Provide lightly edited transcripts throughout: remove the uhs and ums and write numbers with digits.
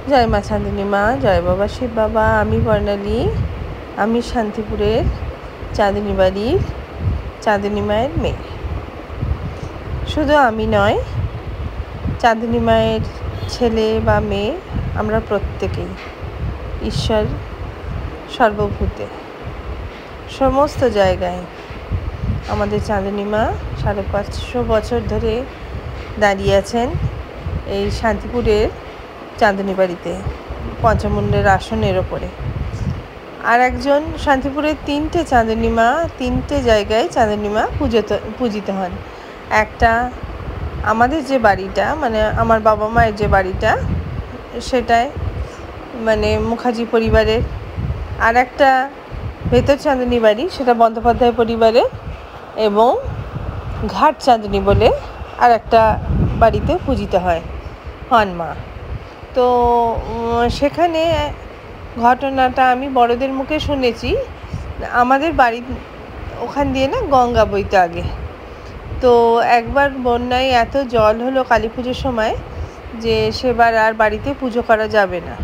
জয় মা চাঁদিনী মা, জয় বাবা শিব বাবা। আমি বর্ণালী, আমি শান্তিপুরের চাঁদিনী বাড়ির চাঁদিনী মায়ের মেয়ে। শুধু আমি নয়, চাঁদিনী মায়ের ছেলে বা মেয়ে আমরা প্রত্যেকেই। ঈশ্বর সর্বভূতে সমস্ত জায়গায় আমাদের চাঁদিনী মা 550 বছর ধরে দাঁড়িয়ে আছেন এই শান্তিপুরের চাঁদনী বাড়িতে, পঞ্চমুণ্ডের আসনের ওপরে। আর একজন শান্তিপুরের 3টে চাঁদনী মা, 3টে জায়গায় চাঁদনী মা পূজিত হন। একটা আমাদের যে বাড়িটা, মানে আমার বাবা মায়ের যে বাড়িটা, সেটাই মানে মুখার্জি পরিবারের। আর একটা ভেতর চাঁদনী বাড়ি, সেটা বন্দ্যোপাধ্যায় পরিবারের। এবং ঘাট চাঁদনী বলে আর একটা বাড়িতে পূজিত হন মা। তো সেখানে ঘটনাটা আমি বড়দের মুখে শুনেছি। আমাদের বাড়ি ওখান দিয়ে না গঙ্গা বইতো আগে। তো একবার বন্যায় এত জল হলো কালী পুজোর সময় যে সেবার আর বাড়িতে পুজো করা যাবে না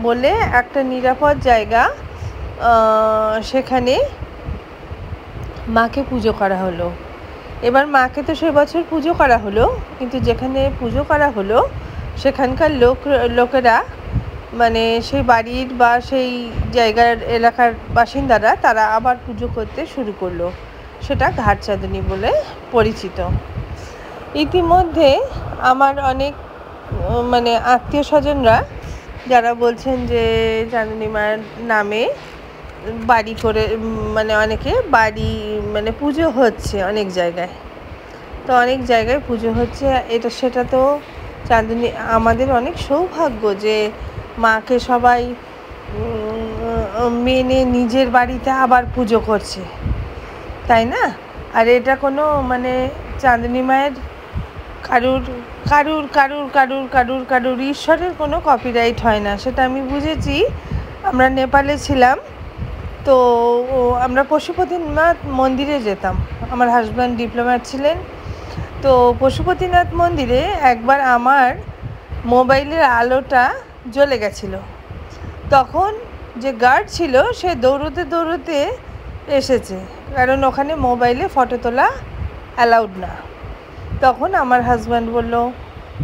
বলে একটা নিরাপদ জায়গা, সেখানে মাকে পুজো করা হলো। এবার মাকে তো সে বছর পুজো করা হলো, কিন্তু যেখানে পুজো করা হলো সেখানকার লোকেরা, মানে সেই বাড়ির বা সেই জায়গার এলাকার বাসিন্দারা, তারা আবার পুজো করতে শুরু করলো। সেটা ঘাট চাঁদনী বলে পরিচিত। ইতিমধ্যে আমার অনেক মানে আত্মীয় স্বজনরা যারা বলছেন যে চাঁদনী মায়ের নামে বাড়ি করে, মানে অনেকে বাড়ি, মানে পুজো হচ্ছে অনেক জায়গায়। তো অনেক জায়গায় পুজো হচ্ছে, সেটা তো চাঁদনী আমাদের অনেক সৌভাগ্য যে মাকে সবাই মেনে নিজের বাড়িতে আবার পুজো করছে, তাই না? আর এটা কোনো মানে চাঁদনী মায়ের কারুর ঈশ্বরের কোনো কপিরাইট হয় না, সেটা আমি বুঝেছি। আমরা নেপালে ছিলাম, তো আমরা পশুপতিনাথ মন্দিরে যেতাম। আমার হাজব্যান্ড ডিপ্লোম্যাট ছিলেন। তো পশুপতিনাথ মন্দিরে একবার আমার মোবাইলের আলোটা জ্বলে গেছিলো। তখন যে গার্ড ছিল সে দৌড়তে এসেছে, কারণ ওখানে মোবাইলে ফটো তোলা অ্যালাউড না। তখন আমার হাজব্যান্ড বলল,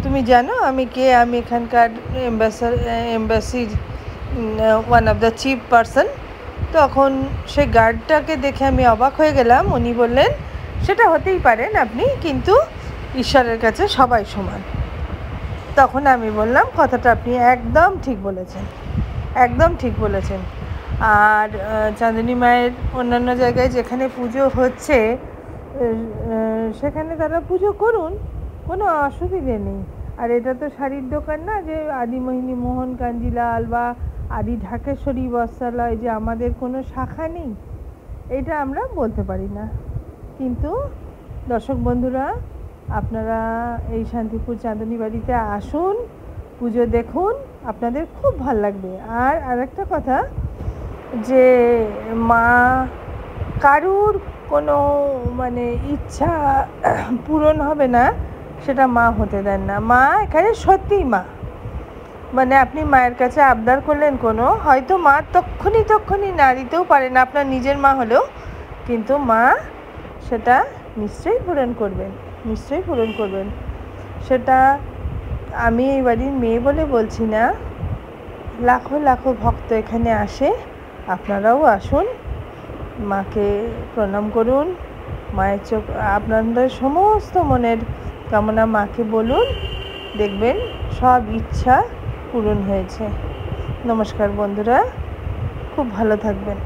তুমি জানো আমি কে? আমি এখানকার এম্বাসির one of the chief person. তখন সেই গার্ডটাকে দেখে আমি অবাক হয়ে গেলাম। উনি বললেন, সেটা হতেই পারেন আপনি, কিন্তু ঈশ্বরের কাছে সবাই সমান। তখন আমি বললাম, কথাটা আপনি একদম ঠিক বলেছেন। আর চাঁদনী মায়ের অন্যান্য জায়গায় যেখানে পুজো হচ্ছে সেখানে তারা পুজো করুন, কোনো অসুবিধে নেই। আর এটা তো শাড়ির দোকান না যে আদিমোহিনী মোহন কাঞ্জিলাল বা আদি ঢাকেশ্বরী বস্ত্রালয় যে আমাদের কোনো শাখা নেই, এটা আমরা বলতে পারি না। কিন্তু দর্শক বন্ধুরা, আপনারা এই শান্তিপুর চাঁদনী বাড়িতে আসুন, পুজো দেখুন, আপনাদের খুব ভালো লাগবে। আর আরেকটা কথা, যে মা কারুর কোনো মানে ইচ্ছা পূরণ হবে না সেটা মা হতে দেন না। মা এখানে সত্যিই মা, মানে আপনি মায়ের কাছে আবদার করলেন কোনো, হয়তো মা তক্ষুনি না দিতেও পারেন আপনার নিজের মা হলেও, কিন্তু মা সেটা নিশ্চয়ই পূরণ করবেন। সেটা আমি এই বাড়ির মেয়ে বলে বলছি না, লাখো ভক্ত এখানে আসে। আপনারাও আসুন, মাকে প্রণাম করুন। মায়ের চোখ, আপনাদের সমস্ত মনের কামনা মাকে বলুন, দেখবেন সব ইচ্ছা পূরণ হয়েছে। নমস্কার বন্ধুরা, খুব ভালো থাকবেন।